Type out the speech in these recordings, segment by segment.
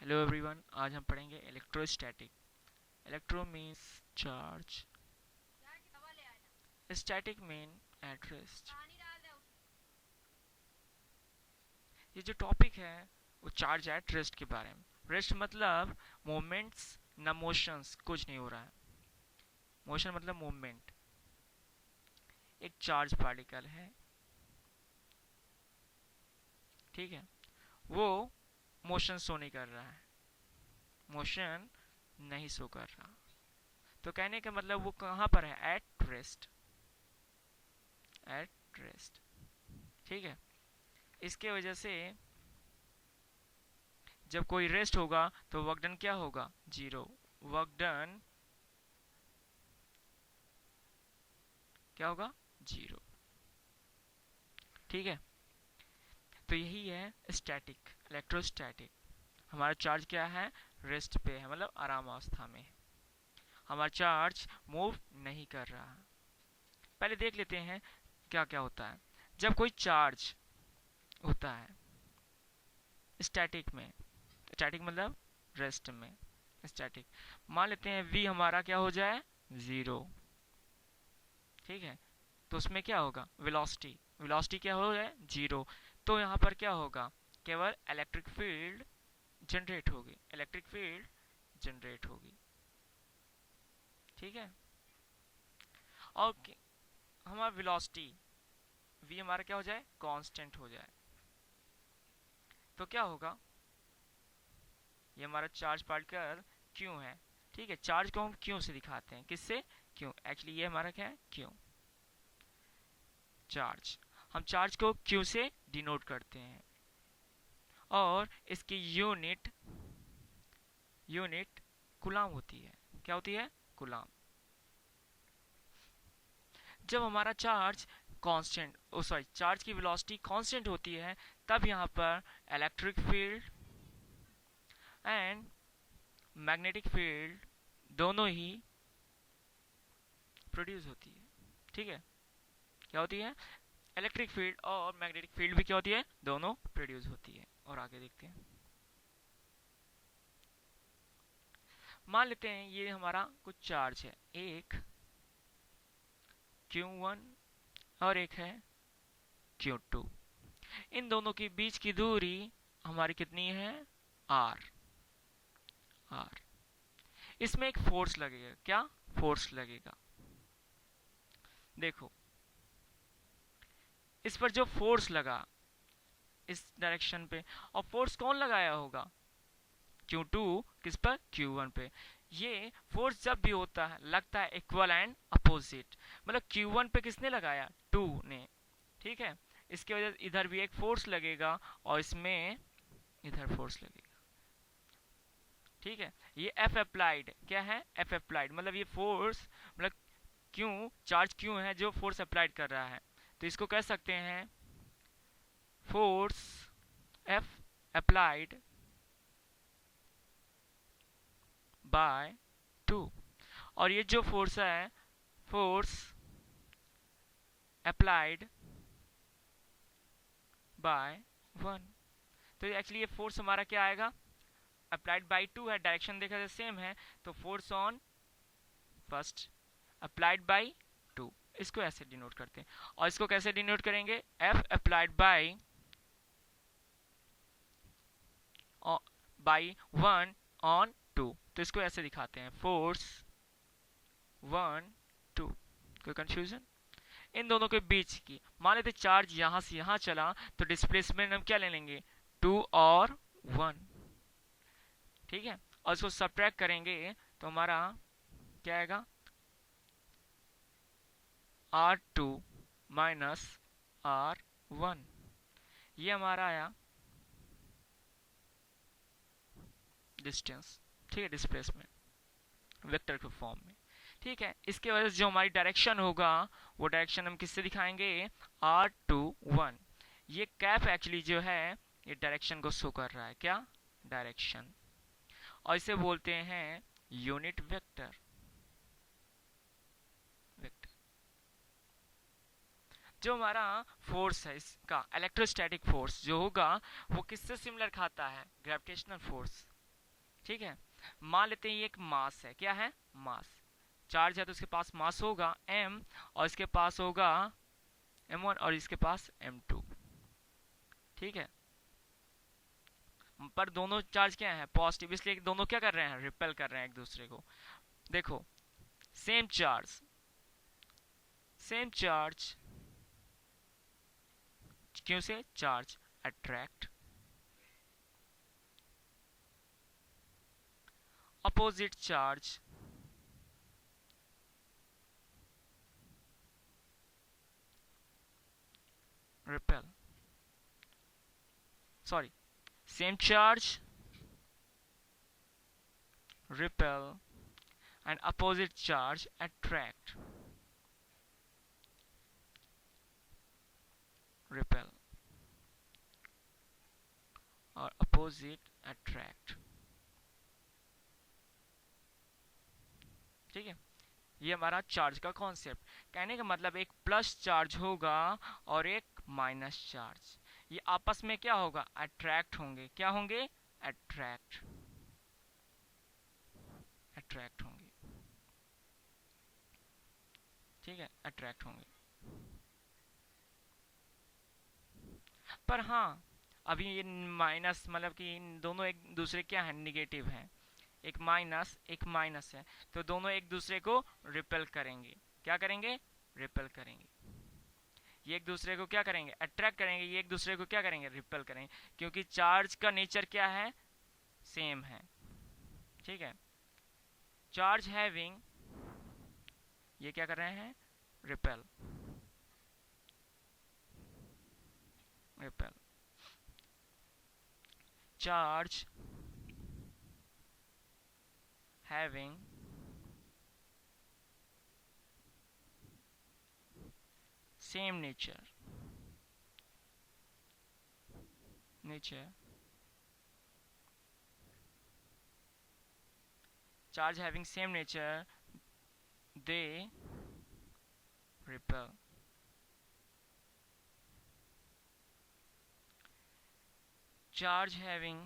Hello everyone, आज हम पढ़ेंगे electrostatic. Electro means charge, static mean at rest. ये जो टॉपिक है वो चार्ज एट रेस्ट के बारे में। रेस्ट मतलब मोमेंट्स ना मोशंस, कुछ नहीं हो रहा है। मोशन मतलब मूवमेंट। एक चार्ज पार्टिकल है, ठीक है, वो मोशन शो नहीं कर रहा है, मोशन नहीं शो कर रहा। तो कहने का मतलब वो कहाँ पर है? एट रेस्ट, एट रेस्ट, ठीक है। इसके वजह से जब कोई रेस्ट होगा तो वर्क डन क्या होगा? जीरो। वर्क डन क्या होगा? जीरो, ठीक है। तो यही है स्टैटिक, इलेक्ट्रोस्टैटिक। हमारा चार्ज क्या है? रेस्ट पे है, मतलब आराम अवस्था में। हमारा चार्ज मूव नहीं कर रहा। पहले देख लेते हैं क्या क्या होता है जब कोई चार्ज होता है स्टैटिक में। स्टैटिक मतलब रेस्ट में। स्टैटिक मान लेते हैं v हमारा क्या हो जाए? जीरो, ठीक है। तो उसमें क्या होगा? वेलोसिटी, वेलोसिटी क्या हो जाए? जीरो। तो यहाँ पर क्या होगा? केवल इलेक्ट्रिक फील्ड जनरेट होगी, इलेक्ट्रिक फील्ड जनरेट होगी, ठीक है। और हमारा वेलोसिटी v हमारा क्या हो जाए? कांस्टेंट हो जाए। तो क्या होगा? ये हमारा चार्ज पार्टिकल क्यों है, ठीक है। चार्ज को हम क्यों से दिखाते हैं, किससे? क्यों। एक्चुअली ये हमारा क्या है? क्यों। चार्ज, हम चार्ज को क्यू से डिनोट करते हैं। और इसकी यूनिट यूनिट कुलाम होती है। क्या होती है? कुलाम। जब हमारा चार्ज कांस्टेंट, ओ सॉरी, चार्ज की वेलोसिटी कांस्टेंट होती है, तब यहाँ पर electric field and magnetic field दोनों ही प्रोड्यूस होती है, ठीक है। क्या होती है? इलेक्ट्रिक फील्ड और मैग्नेटिक फील्ड भी क्या होती है? दोनों प्रोड्यूस होती है। और आगे देखते हैं। मान लेते हैं ये हमारा कुछ चार्ज है, एक Q1 और एक है Q2। इन दोनों के बीच की दूरी हमारी कितनी है? R। R। इसमें एक फोर्स लगेगा। क्या फोर्स लगेगा? देखो, इस पर जो फोर्स लगा इस डायरेक्शन पे, और फोर्स कौन लगाया होगा? Q2 किस पर? Q1 पे। ये फोर्स जब भी होता है लगता है इक्वल एंड अपोजिट, मतलब Q1 पे किसने लगाया? 2 ने, ठीक है। इसके वजह से इधर भी एक फोर्स लगेगा और इसमें इधर फोर्स लगेगा, ठीक है। ये F अप्लाइड क्या है? F अप्लाइड मतलब ये फोर्स, मतलब क्यों चार्ज क्यों है जो फोर्स अप्लाइड कर रहा है। तो इसको कह सकते हैं फोर्स F अप्लाइड बाय 2। और ये जो फोर्स है, फोर्स अप्लाइड बाय 1। तो एक्चुअली ये फोर्स हमारा क्या आएगा? अप्लाइड बाय 2 है, डायरेक्शन देखा जाए सेम है, तो force on first applied by 2, इसको ऐसे डिनोट करते हैं। और इसको कैसे डिनोट करेंगे? F applied by 1 on 2। तो इसको ऐसे दिखाते हैं, फोर्स 1 2। कोई कंफ्यूजन? इन दोनों के बीच की, मान लेते चार्ज यहां से यहां चला, तो डिस्प्लेसमेंट हम क्या ले लेंगे? 2 और 1, ठीक है। और इसको सब्ट्रैक्ट करेंगे तो हमारा क्या आएगा? R2 minus R1। ये हमारा आया डिस्टेंस, ठीक है, डिस्प्लेसमेंट वेक्टर के फॉर्म में, ठीक है। इसके वजह से जो हमारी डायरेक्शन होगा वो डायरेक्शन हम किससे दिखाएंगे? R21। ये कैप एक्चुअली जो है ये डायरेक्शन को शो कर रहा है। क्या? डायरेक्शन। और इसे बोलते हैं यूनिट वेक्टर। वेक्टर जो हमारा फोर्स है इसका इलेक्ट्रोस्टैटिक फोर्स जो होगा वो किससे सिमिलर खाता है? Gravitational force. ठीक है, मान लेते हैं ये एक मास है, क्या है, मास। चार्ज है तो इसके पास मास होगा m, और इसके पास होगा m1, और इसके पास m2। ठीक है, पर दोनों चार्ज क्या है, पॉजिटिव, इसलिए दोनों क्या कर रहे हैं, रिपेल कर रहे हैं एक दूसरे को। देखो, सेम चार्ज, सेम चार्ज, क्यों से, charge attract, opposite charge repel, sorry, same charge repel and opposite charge attract, repel और opposite attract। ठीक है, ये हमारा चार्ज का कॉन्सेप्ट। कहने का मतलब एक प्लस चार्ज होगा और एक माइनस चार्ज, ये आपस में क्या होगा, अट्रैक्ट होंगे, क्या होंगे, अट्रैक्ट, अट्रैक्ट होंगे। ठीक है, अट्रैक्ट होंगे। पर हाँ, अभी ये माइनस, मतलब कि इन दोनों एक दूसरे क्या है, निगेटिव है, एक माइनस है, तो दोनों एक दूसरे को रिपेल करेंगे, क्या करेंगे, रिपेल करेंगे। ये एक दूसरे को क्या करेंगे, अट्रैक्ट करेंगे, ये एक दूसरे को क्या करेंगे, रिपेल करेंगे, क्योंकि चार्ज का नेचर क्या है, सेम है। ठीक है, चार्ज हैविंग, ये क्या कर रहे हैं, repel, repel, charge having same nature, charge having same nature, they repel, charge having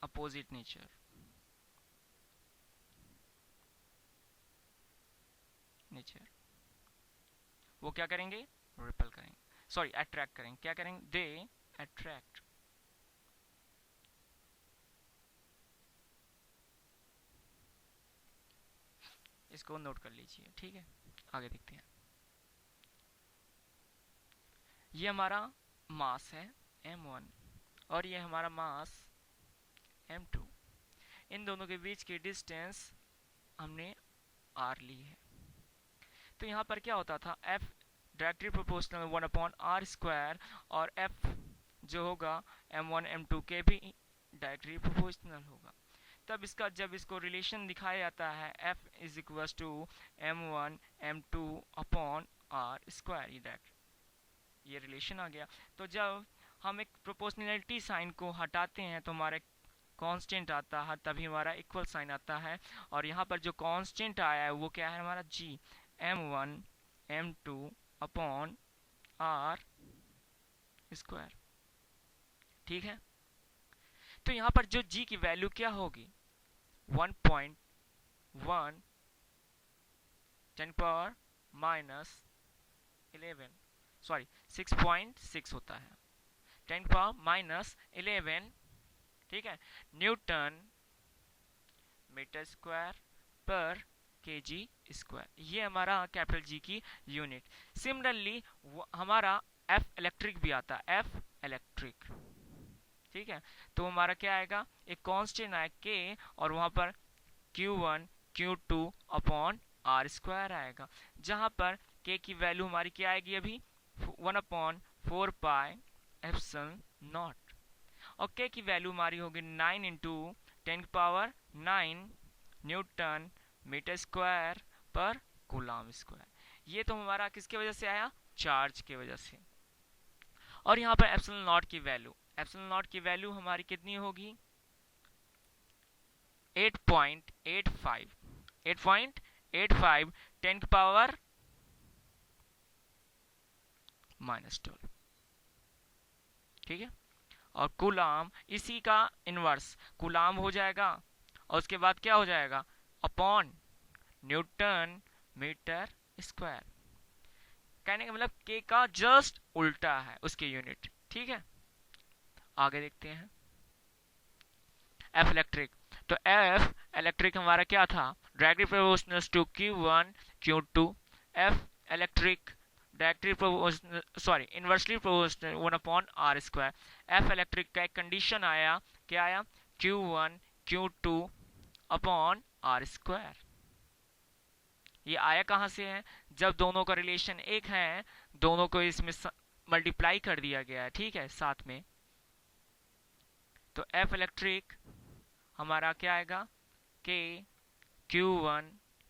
opposite nature, वो क्या करेंगे, रिपेल करेंगे, सॉरी अट्रैक्ट करेंगे, क्या करेंगे, दे अट्रैक्ट। इसको नोट कर लीजिए। ठीक है, आगे देखते हैं। ये हमारा मास है m1 और ये हमारा मास m2। इन दोनों के बीच की डिस्टेंस हमने r ली है। तो यहाँ पर क्या होता था, f डायरेक्टली प्रोपोर्शनल 1/r², और f जो होगा m1 m2 के भी डायरेक्टली प्रोपोर्शनल होगा। तब इसका जब इसको रिलेशन दिखाया जाता है, f is equal to m1 m2 upon r², ये रिलेशन आ गया। तो जब हम एक प्रोपोर्शनलिटी साइन को हटाते हैं तो हमारा कांस्टेंट आता है, तभी हमारा इक्वल साइन आता है। और यहाँ पर जो कांस्टेंट आया है वो क्या है, हमारा g, m1 m2 upon r²। ठीक है, तो यहाँ पर जो g की वैल्यू क्या होगी, 1.1 10⁻⁻11, सॉरी 6.6 होता है, 10⁻⁻11, ठीक है, न्यूटन मीटर स्क्वायर पर kg²। ये हमारा कैपिटल जी की यूनिट। सिमिलरली हमारा एफ इलेक्ट्रिक भी आता है, एफ इलेक्ट्रिक। ठीक है, तो हमारा क्या आएगा, एक कांस्टेंट आए k, और वहां पर q1 q2 अपॉन r² आएगा, जहां पर k की वैल्यू हमारी क्या आएगी, अभी 1/4πε0, और k की वैल्यू हमारी होगी 9 इंटू 10⁻⁹ न्यूटन मीटर स्क्वायर पर कूलम स्क्वायर। ये तो हमारा किसके वजह से आया, चार्ज के वजह से। और यहाँ पर एप्सिलॉन नॉट की वैल्यू, एप्सिलॉन नॉट की वैल्यू हमारी कितनी होगी, 8.85, 8.85 10⁻⁷ -12। ठीक है। और कूलाम इसी का इनवर्स कूलाम हो जाएगा, और उसके बाद क्या हो जाएगा, अपॉन न्यूटन मीटर स्क्वायर। कहने का मतलब के का जस्ट उल्टा है उसके यूनिट। ठीक है, आगे देखते हैं। एफ इलेक्ट्रिक, तो एफ इलेक्ट्रिक हमारा क्या था, directly proportional to Q1 Q2। F electric directly proportional sorry inversely proportional 1/r²। F electric का एक कंडीशन आया, क्या आया, Q1 Q2 अपॉन r²। ये आया कहाँ से है, जब दोनों का रिलेशन एक है, दोनों को इसमें मल्टीप्लाई कर दिया गया है। ठीक है, साथ में। तो एफ इलेक्ट्रिक हमारा क्या आएगा, के Q1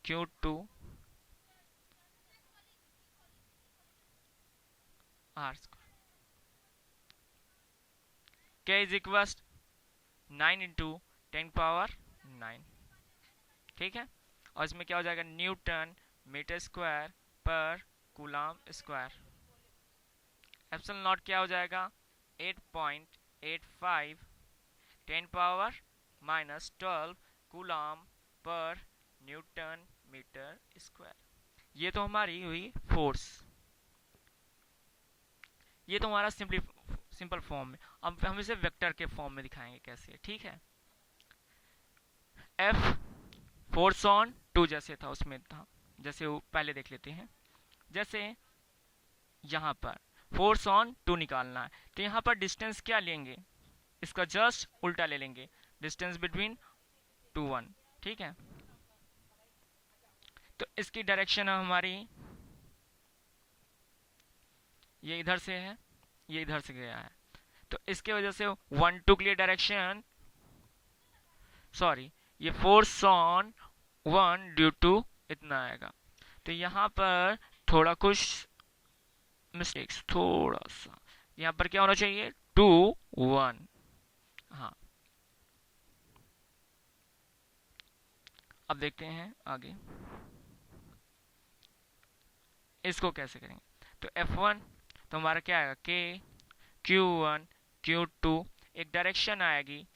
Q2 r²। के इज इक्वल 9 इंटू 10⁻⁹। ठीक है, और इसमें क्या हो जाएगा, न्यूटन मीटर स्क्वायर पर कूलाम स्क्वायर। एप्सिलॉन नॉट क्या हो जाएगा, 8.85 10⁻⁻12 कूलाम पर न्यूटन मीटर स्क्वायर। ये तो हमारी हुई फोर्स, ये तो हमारा सिंपल फॉर्म में। अब हम इसे वेक्टर के फॉर्म में दिखाएंगे कैसे। ठीक है, एफ फोर्स ऑन 2 जैसे था उसमें था, जैसे वो पहले देख लेते हैं। जैसे यहाँ पर फोर्स ऑन 2 निकालना है, तो यहाँ पर डिस्टेंस क्या लेंगे, इसका जस्ट उल्टा ले लेंगे, डिस्टेंस बिटवीन 2 1। ठीक है, तो इसकी डायरेक्शन हमारी ये इधर से है, ये इधर से गया है, तो इसके वजह से 1 2 के लिए डायरेक्शन सॉरी ये फोर्स ऑन 1 ड्यू टू इतना आएगा। तो यहाँ पर थोड़ा कुछ मिस्टेक्स, थोड़ा सा यहाँ पर क्या होना चाहिए, 2 1। हाँ, अब देखते हैं आगे इसको कैसे करेंगे। तो F1 तो हमारा क्या आएगा, के Q1 Q2 एक डायरेक्शन आएगी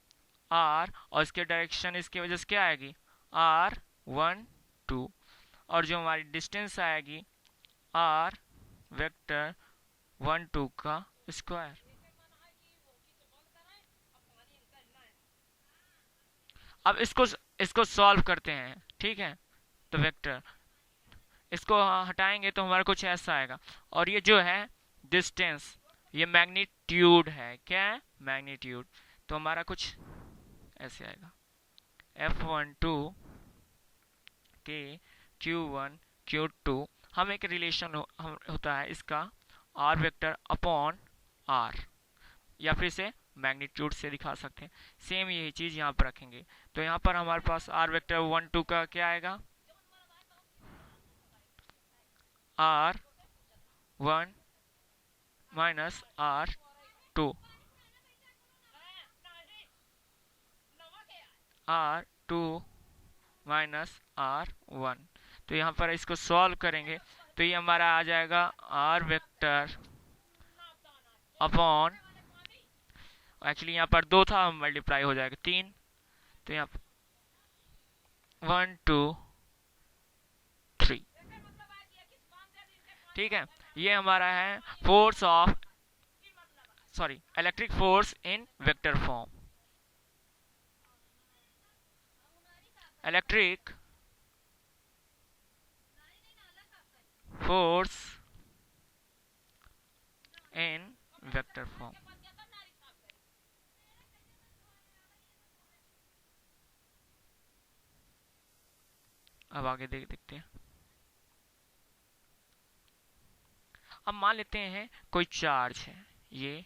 R, और इसके डायरेक्शन इसकी वजह से क्या आएगी, R1 2, और जो हमारी डिस्टेंस आएगी R वेक्टर 1 2 का स्क्वायर। अब इसको सॉल्व करते हैं। ठीक है, तो वेक्टर इसको हटाएंगे तो हमारा कुछ ऐसा आएगा, और ये जो है डिस्टेंस ये मैग्नीट्यूड है, क्या है, मैग्नीट्यूड। तो हमारा कुछ ऐसे आएगा, F12 के Q1 Q2 हम एक रिलेशन होता है इसका R वेक्टर अपॉन R, या फिर से मैग्नीट्यूड से दिखा सकते हैं। सेम यही चीज यहाँ पर रखेंगे, तो यहाँ पर हमारे पास R वेक्टर 1 2 का क्या आएगा, R1 minus R2 R2 minus R1। तो यहाँ पर इसको सॉल्व करेंगे तो ये हमारा आ जाएगा R वेक्टर अपॉन, एक्चुअली यहाँ पर 2 था, मल्टीप्लाई हो जाएगा 3। तो यहाँ 1 2 3। ठीक है, ये हमारा है force of electric force in vector form. Electric force in vector form. अब आगे देखते हैं। अब मान लेते हैं कोई चार्ज है, ये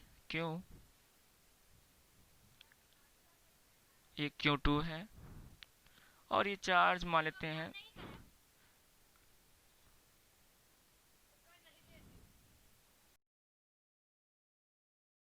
Q2 है, और ये चार्ज मान लेते हैं